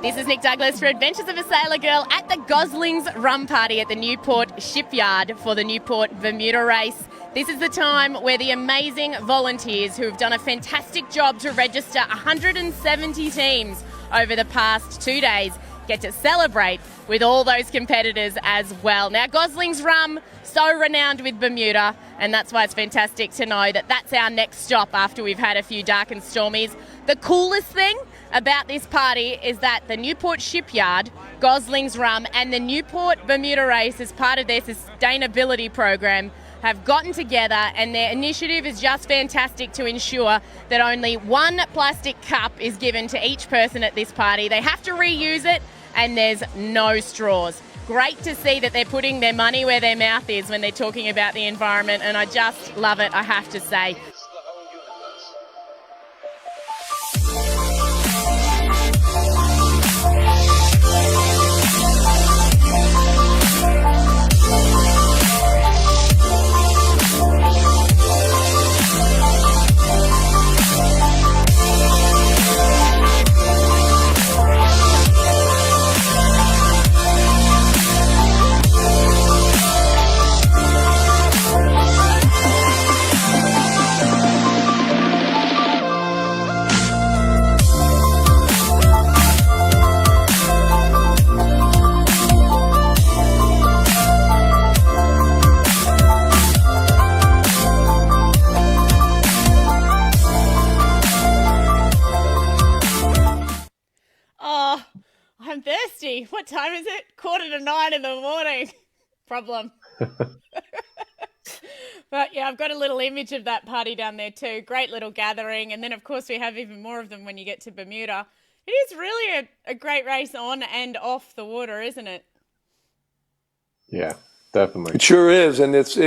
S1: This is Nick Douglas for Adventures of a Sailor Girl at the Gosling's Rum Party at the Newport Shipyard for the Newport Bermuda race. This is the time where the amazing volunteers who have done a fantastic job to register 170 teams over the past 2 days get to celebrate with all those competitors as well. Now, Gosling's Rum, so renowned with Bermuda, and that's why it's fantastic to know that that's our next stop after we've had a few dark and stormies. The coolest thing about this party is that the Newport Shipyard, Gosling's Rum, and the Newport Bermuda race, as part of their sustainability program, have gotten together, and their initiative is just fantastic to ensure that only one plastic cup is given to each person at this party. They have to reuse it, and there's no straws. Great to see that they're putting their money where their mouth is when they're talking about the environment, and I just love it, I have to say. Oh, I'm thirsty. What time is it? 8:45 in the morning. Problem. But yeah, I've got a little image of that party down there too. Great little gathering. And then, of course, we have even more of them when you get to Bermuda. It is really a great race on and off the water, isn't it?
S20: Yeah, definitely.
S18: It sure is, and it's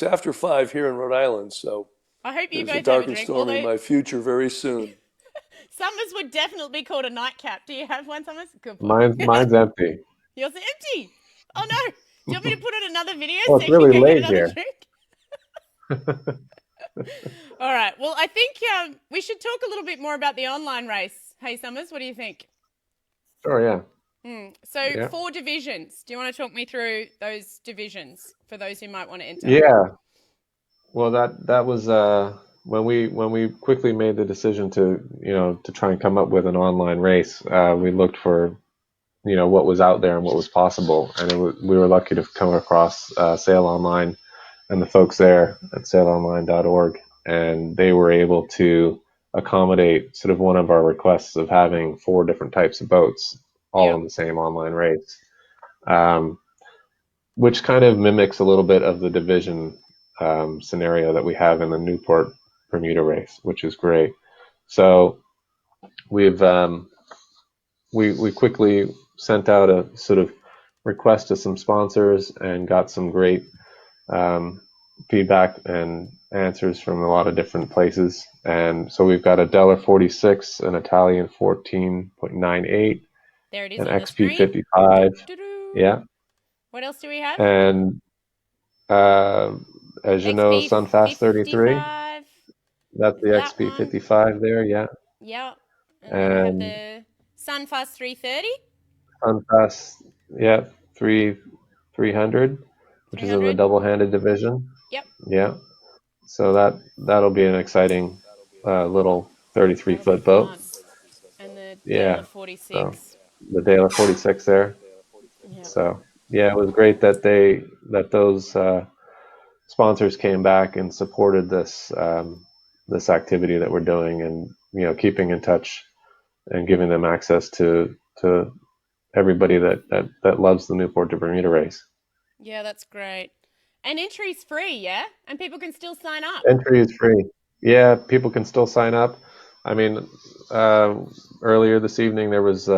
S18: after 5 here in Rhode Island, so
S1: I hope you
S18: there's
S1: both
S18: a dark
S1: have a
S18: and
S1: drink.
S18: stormy in my future very soon.
S1: Summers would definitely be called a nightcap. Do you have one, Summers? Good point.
S20: Mine's empty.
S1: Yours is empty. Oh no! Do you want me to put on another video
S20: Oh,
S1: so
S20: it's
S1: you
S20: really
S1: can go get
S20: late
S1: another
S20: here.
S1: drink? All right. Well, I think we should talk a little bit more about the online race. Hey, Summers, what do you think?
S20: Sure, yeah.
S1: So
S20: Yeah.
S1: 4 divisions. Do you want to talk me through those divisions for those who might want to enter?
S20: Yeah. Well, that was when we quickly made the decision to try and come up with an online race. We looked for what was out there and what was possible, and we were lucky to come across Sail Online and the folks there at sailonline.org, and they were able to accommodate sort of one of our requests of having 4 different types of boats all in the same online race, which kind of mimics a little bit of the division scenario that we have in the Newport Bermuda race, which is great. So we've we quickly sent out a sort of request to some sponsors and got some great feedback and answers from a lot of different places. And so we've got a $1.46, an Italian 14.98,
S1: There it is
S20: an
S1: on the screen.
S20: XP55, yeah.
S1: What else do we have?
S20: And as you know, Sunfast 33. That's the
S1: That
S20: XP55 there, yeah.
S1: Yeah. And then
S20: And
S1: we have the Sunfast 330.
S20: Sunfast, yeah, 300, which is in the
S1: 300.
S20: double-handed division.
S1: Yep.
S20: Yeah. So that'll be an exciting little 33-foot boat.
S1: And the
S20: Yeah.
S1: Dale 46.
S20: So the Dale 46 there.
S1: Yeah.
S20: So yeah, it was great that those sponsors came back and supported this this activity that we're doing, and keeping in touch and giving them access to everybody that loves the Newport to Bermuda race.
S1: Yeah, that's great. And entry's free, yeah? And people can still sign up.
S20: Entry is free. Yeah, people can still sign up. I mean, earlier this evening there was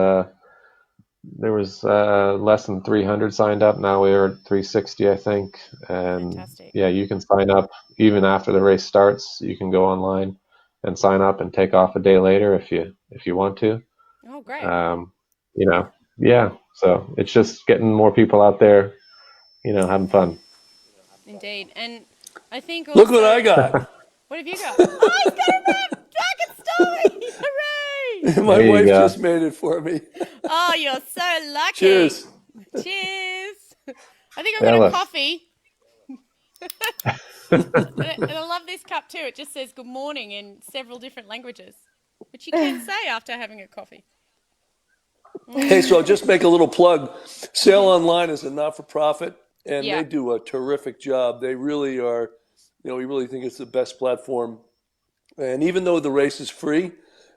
S20: less than 300 signed up. Now we're at 360, I think. And
S1: Fantastic.
S20: yeah, you can sign up even after the race starts. You can go online and sign up and take off a day later if you want to.
S1: Oh, great.
S20: Yeah. So it's just getting more people out there, having fun.
S1: Indeed. And I think also...
S18: Look what I got.
S1: What have you got? Oh, he's got a map! Back and Story! Hooray!
S18: My
S20: There you
S18: wife
S20: go.
S18: just made it for me.
S1: Oh, you're so lucky.
S18: Cheers.
S1: Cheers. I think I've
S20: Yeah,
S1: got a
S20: look.
S1: coffee. And I love this cup too. It just says good morning in several different languages, which you can say after having a coffee.
S18: Hey, so I'll just make a little plug. Sail Online is a not-for-profit, and
S1: Yeah.
S18: they do a terrific job. They really are, we really think it's the best platform. And even though the race is free,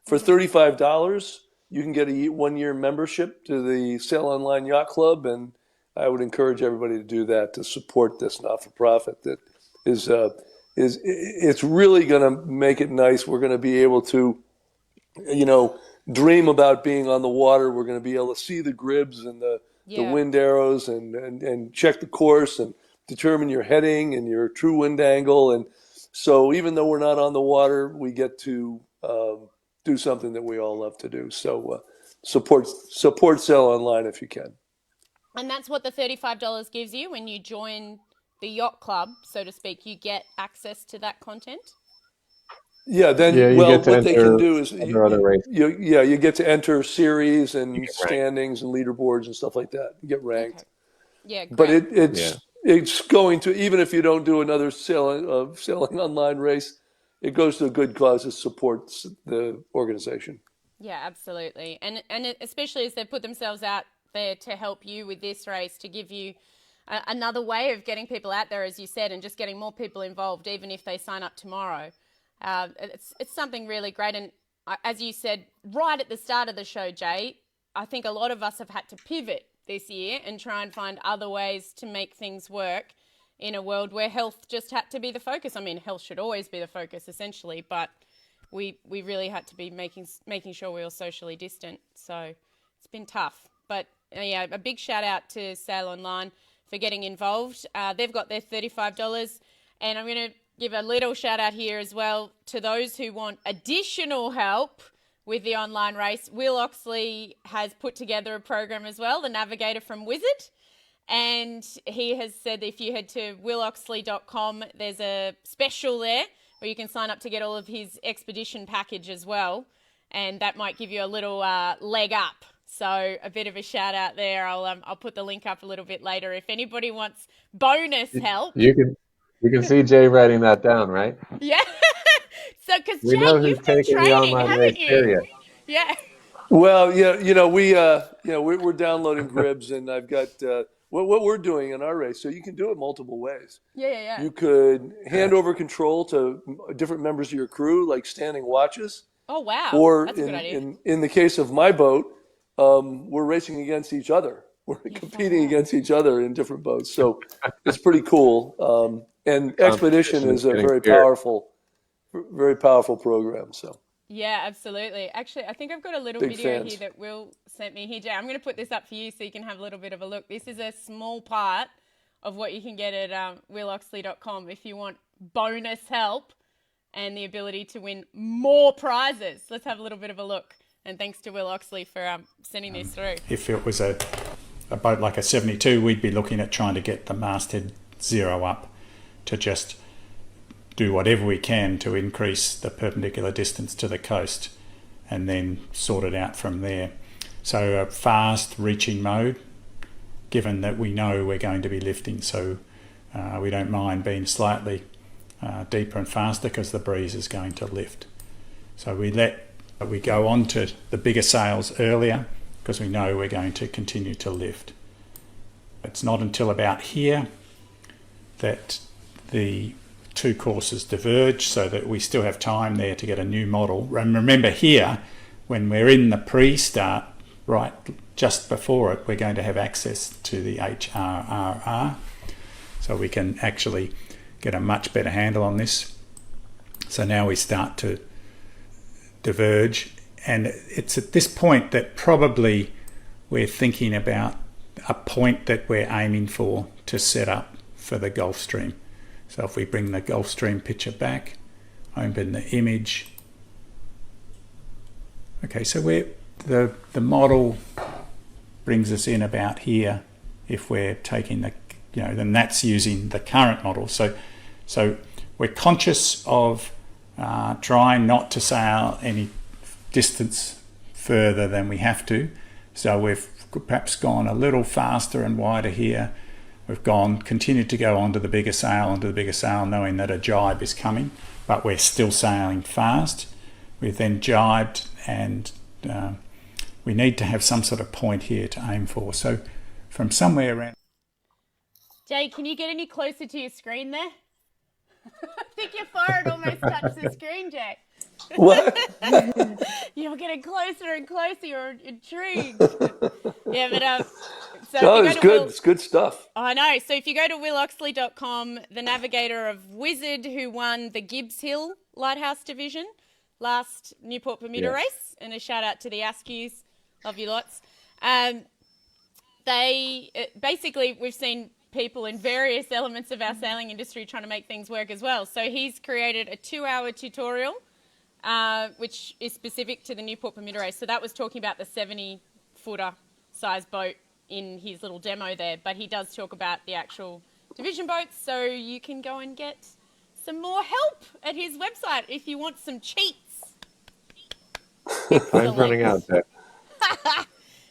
S18: for $35, you can get a 1-year membership to the Sail Online Yacht Club. And I would encourage everybody to do that, to support this not-for-profit that is it's really going to make it nice. We're going to be able to, dream about being on the water. We're going to be able to see the gribs and the wind arrows and check the course and determine your heading and your true wind angle. And so even though we're not on the water, we get to do something that we all love to do. So support Sail Online if you can.
S1: And that's what the $35 gives you when you join the yacht club, so to speak. You get access to that content.
S18: Yeah, then what they can do is you get to enter series and standings and leaderboards and stuff like that. You get ranked.
S1: Okay. Yeah,
S18: But
S1: great.
S18: it's going to, even if you don't do another sailing online race, it goes to a good cause. It supports the organization.
S1: Yeah, absolutely. And especially as they've put themselves out there to help you with this race, to give you another way of getting people out there, as you said, and just getting more people involved, even if they sign up tomorrow. It's something really great. And as you said right at the start of the show, Jay, I think a lot of us have had to pivot this year and try and find other ways to make things work in a world where health just had to be the focus. I mean, health should always be the focus, essentially, but we really had to be making sure we were socially distant. So it's been tough. But yeah, a big shout out to Sail Online for getting involved. They've got their $35, and I'm going to give a little shout out here as well to those who want additional help with the online race. Will Oxley has put together a program as well, the navigator from Wizard. And he has said that if you head to willoxley.com, there's a special there where you can sign up to get all of his expedition package as well. And that might give you a little leg up. So a bit of a shout out there. I'll put the link up a little bit later if anybody wants bonus help.
S20: You can see Jay writing that down, right?
S1: Yeah. So, because
S20: We
S1: Jay,
S20: know who's
S1: you've been
S20: taking the
S1: training,
S20: online
S1: haven't
S20: race
S1: you?
S20: serious.
S1: Yeah.
S18: Well, we're downloading gribs, and I've got what we're doing in our race. So you can do it multiple ways.
S1: Yeah.
S18: You could hand over control to different members of your crew, like standing watches.
S1: Oh, wow.
S18: Or
S1: that's a good idea.
S18: in the case of my boat, we're racing against each other. We're competing against each other in different boats. So it's pretty cool. And Expedition is a very powerful program. So.
S1: Yeah, absolutely. Actually, I think I've got a little
S18: Big
S1: video
S18: fans.
S1: here that Will sent me here, Jay. I'm going to put this up for you so you can have a little bit of a look. This is a small part of what you can get at willoxley.com if you want bonus help and the ability to win more prizes. Let's have a little bit of a look. And thanks to Will Oxley for sending this through.
S21: If it was a boat like a 72, we'd be looking at trying to get the masthead zero up to just do whatever we can to increase the perpendicular distance to the coast and then sort it out from there. So a fast reaching mode, given that we know we're going to be lifting, so we don't mind being slightly deeper and faster because the breeze is going to lift. So we go on to the bigger sails earlier because we know we're going to continue to lift. It's not until about here that the two courses diverge, so that we still have time there to get a new model. And remember here, when we're in the pre-start, right just before it, we're going to have access to the HRRR, so we can actually get a much better handle on this. So now we start to diverge, and it's at this point that probably we're thinking about a point that we're aiming for to set up for the Gulf Stream. So if we bring the Gulf Stream picture back, open the image. Okay, so the model brings us in about here. If we're taking then that's using the current model. So we're conscious of trying not to sail any distance further than we have to. So we've perhaps gone a little faster and wider here. We've continued to go onto the bigger sail, knowing that a jibe is coming, but we're still sailing fast. We've then jibed, and we need to have some sort of point here to aim for. So from somewhere around...
S1: Jay, can you get any closer to your screen there? I think your forehead almost touched the screen, Jay.
S18: What?
S1: You're getting closer and closer. You're intrigued. Yeah, but
S18: So
S1: if you
S18: it's
S1: go to
S18: good.
S1: Will-
S18: It's good stuff.
S1: I know. So if you go to willoxley.com, the navigator of Wizard, who won the Gibbs Hill Lighthouse Division last Newport Bermuda race, and a shout out to the Askews, love you lots. Basically, we've seen people in various elements of our sailing industry trying to make things work as well. So he's created a 2-hour tutorial, which is specific to the Newport Bermuda race. So that was talking about the 70-footer size boat in his little demo there, but he does talk about the actual division boats, so you can go and get some more help at his website if you want some cheats.
S20: Time's running out there.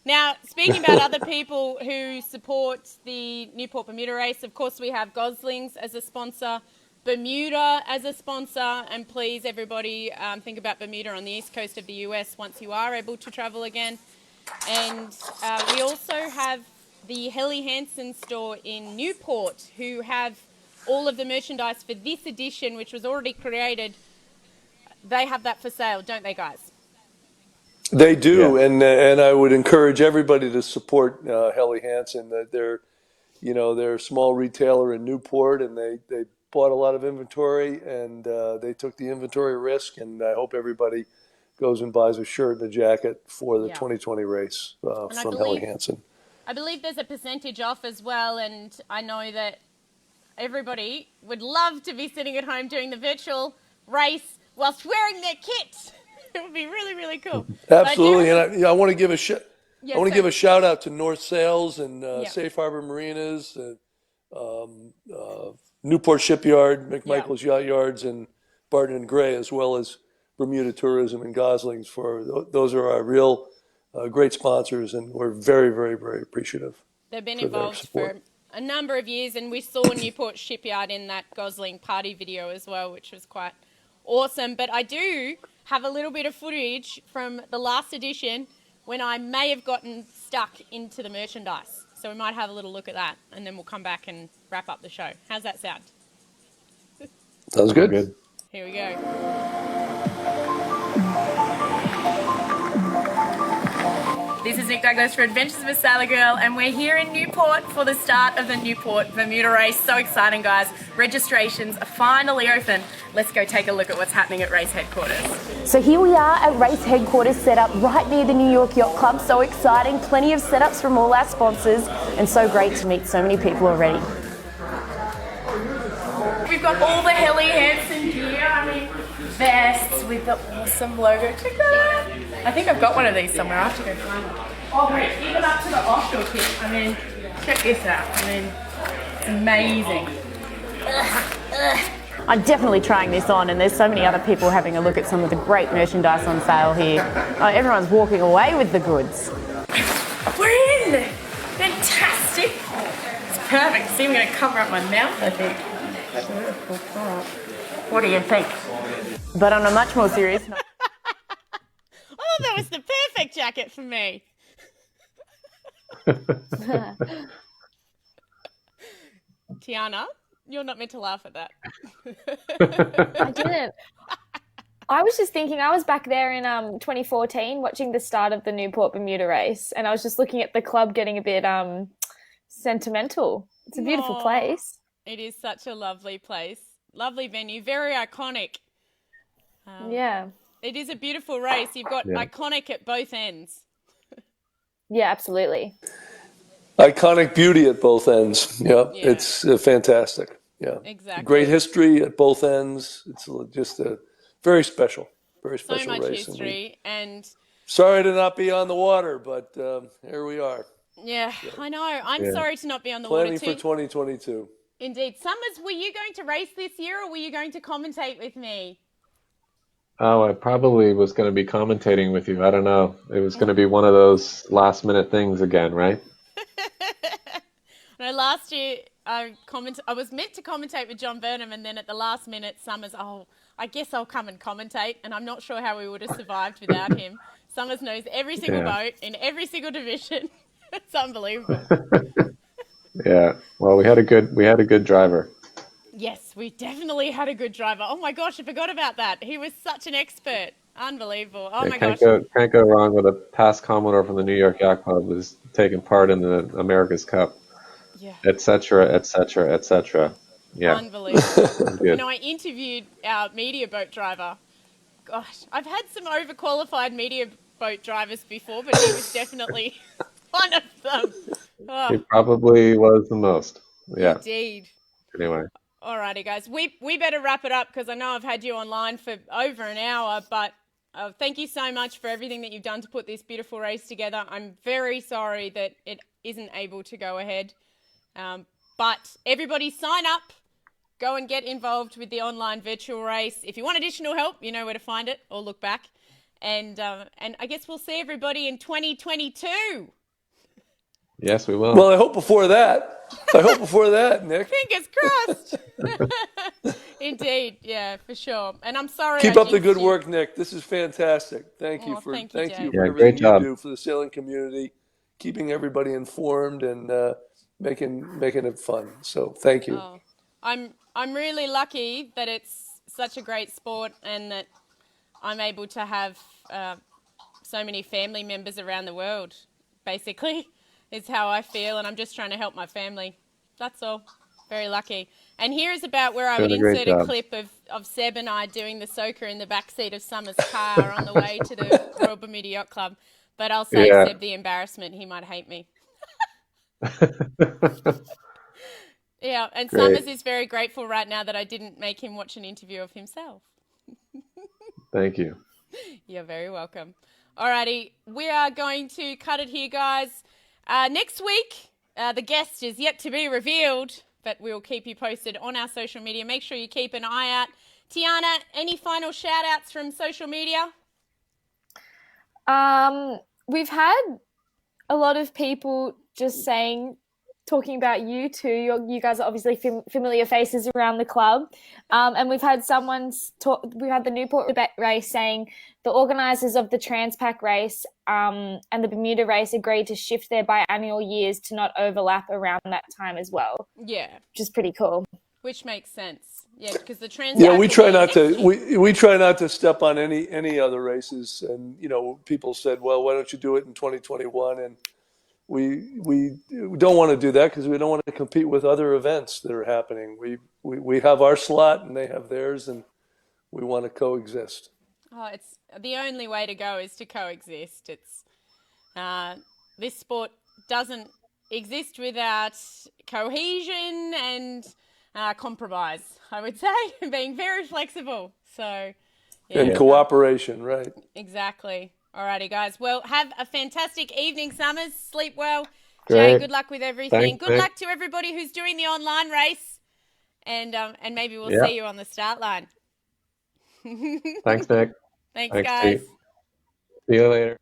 S1: Now, speaking about other people who support the Newport Bermuda race, of course we have Goslings as a sponsor, Bermuda as a sponsor, and please everybody think about Bermuda on the east coast of the US once you are able to travel again. And we also have the Helly Hansen store in Newport, who have all of the merchandise for this edition, which was already created. They have that for sale, don't they, guys?
S18: They do, and I would encourage everybody to support Helly Hansen. That they're a small retailer in Newport, and they bought a lot of inventory, and they took the inventory risk. And I hope everybody goes and buys a shirt and a jacket for the 2020 race from Helly Hansen.
S1: I believe there's a percentage off as well, and I know that everybody would love to be sitting at home doing the virtual race whilst wearing their kit. It would be really, really cool.
S18: Absolutely, and I want to give a
S1: give
S18: a shout out to North Sails and Safe Harbor Marinas, Newport Shipyard, McMichael's Yacht Yards, and Barton and Gray, as well as Bermuda Tourism and Goslings. Those are our real great sponsors, and we're very, very, very appreciative.
S1: They've been involved for a number of years, and we saw Newport Shipyard in that Gosling party video as well, which was quite awesome. But I do have a little bit of footage from the last edition when I may have gotten stuck into the merchandise. So we might have a little look at that, and then we'll come back and wrap up the show. How's that sound?
S18: Sounds good.
S1: Here we go. This is Nick Douglas for Adventures of a Sailor Girl, and we're here in Newport for the start of the Newport Bermuda race. So exciting, guys. Registrations are finally open. Let's go take a look at what's happening at race headquarters.
S12: So here we are at race headquarters, set up right near the New York Yacht Club. So exciting, plenty of setups from all our sponsors, and so great to meet so many people already.
S1: We've got all the Helly Hansen gear. I mean, vests with the awesome logo. Check that out. I think I've got one of these somewhere. I have to go find it. Oh, great. Even up to the offshore kit. I mean, check this out. I mean, it's amazing.
S12: I'm definitely trying this on, and there's so many other people having a look at some of the great merchandise on sale here. Everyone's walking away with the goods.
S1: We're in! Fantastic! It's perfect. See, I'm going to cover up my mouth, I think. What do you think?
S12: But on a much more serious note.
S1: I thought that was the perfect jacket for me. Tiana, you're not meant to laugh at that.
S12: I didn't. I was just thinking, I was back there in 2014 watching the start of the Newport Bermuda race, and I was just looking at the club getting a bit sentimental. It's a beautiful place.
S1: It is such a lovely place. Lovely venue, very iconic.
S12: Yeah.
S1: It is a beautiful race. You've got iconic at both ends.
S12: Yeah, absolutely.
S18: Iconic beauty at both ends. It's fantastic. Yeah,
S1: exactly.
S18: Great history at both ends. It's just a very special race.
S1: So much history, and
S18: sorry to not be on the water, but here we are.
S1: Yeah, I know. I'm sorry to not be on the water too.
S18: Planning for 2022.
S1: Indeed. Summers, were you going to race this year, or were you going to commentate with me?
S20: Oh, I probably was going to be commentating with you. I don't know. It was going to be one of those last minute things again, right?
S1: No, last year I was meant to commentate with John Burnham, and then at the last minute, Summers, I guess I'll come and commentate, and I'm not sure how we would have survived without him. Summers knows every single boat in every single division. It's unbelievable.
S20: Yeah. Well, we had a good driver.
S1: Yes, we definitely had a good driver. Oh my gosh, I forgot about that. He was such an expert. Unbelievable. Oh
S20: Yeah,
S1: my gosh.
S20: can't go wrong with a past Commodore from the New York Yacht Club who's taking part in the America's Cup,
S1: Yeah.
S20: etc., etc., etc. Yeah.
S1: Unbelievable.
S20: Good.
S1: I interviewed our media boat driver. Gosh, I've had some overqualified media boat drivers before, but he was definitely one of them. Oh,
S20: He probably was the most. Yeah.
S1: indeed.
S20: Anyway.
S1: Alrighty, guys. We better wrap it up because I know I've had you online for over an hour, but thank you so much for everything that you've done to put this beautiful race together. I'm very sorry that it isn't able to go ahead. But everybody sign up. Go and get involved with the online virtual race. If you want additional help, you know where to find it or look back. And I guess we'll see everybody in 2022.
S20: Yes, we will.
S18: Well, I hope before that, Nick.
S1: Fingers crossed. Indeed, yeah, for sure. And I'm sorry.
S18: Keep
S1: I
S18: up the good
S1: jinxed you.
S18: work, Nick. This is fantastic. Thank you for
S1: thank you, Jay.
S18: for
S20: Yeah,
S18: everything
S20: great job.
S18: you do for the sailing community, keeping everybody informed and making it fun. So thank you.
S1: Oh, I'm really lucky that it's such a great sport and that I'm able to have so many family members around the world. Basically, is how I feel, and I'm just trying to help my family. That's all. Very lucky. And here is about where I would
S20: Doing a great
S1: insert a
S20: job.
S1: clip of Seb and I doing the soaker in the backseat of Summer's car on the way to the Royal Bermuda Yacht Club. But I'll save
S20: Yeah.
S1: Seb the embarrassment. He might hate me. Yeah, and
S20: Great.
S1: Summers is very grateful right now that I didn't make him watch an interview of himself.
S20: Thank you.
S1: You're very welcome. Alrighty, we are going to cut it here, guys. Next week, the guest is yet to be revealed, but we'll keep you posted on our social media. Make sure you keep an eye out. Tiana, any final shout-outs from social media?
S12: We've had a lot of people just talking about you two. You guys are obviously familiar faces around the club. And we've had we had the Newport race saying the organisers of the Transpac race and the Bermuda race agreed to shift their biannual years to not overlap around that time as well.
S1: Yeah.
S12: Which is pretty cool.
S1: Which makes sense. Yeah, because the Transpac.
S18: Yeah, we try not to. We try not to step on any other races. And people said, well, why don't you do it in 2021? And we don't want to do that because we don't want to compete with other events that are happening. We have our slot and they have theirs, and we want to coexist.
S1: Oh, it's the only way to go is to coexist. It's this sport doesn't exist without cohesion and compromise, I would say, being very flexible. So, yeah.
S18: And cooperation, right?
S1: Exactly. Alrighty, guys. Well, have a fantastic evening, Summers. Sleep well.
S20: Great.
S1: Jay, good luck with everything.
S20: Thanks,
S1: Good
S20: Nick.
S1: luck to everybody who's doing the online race. And maybe we'll
S20: Yeah.
S1: see you on the start line.
S20: Thanks, Nick.
S1: Thanks,
S20: Thanks,
S1: guys.
S20: Pete. See you later.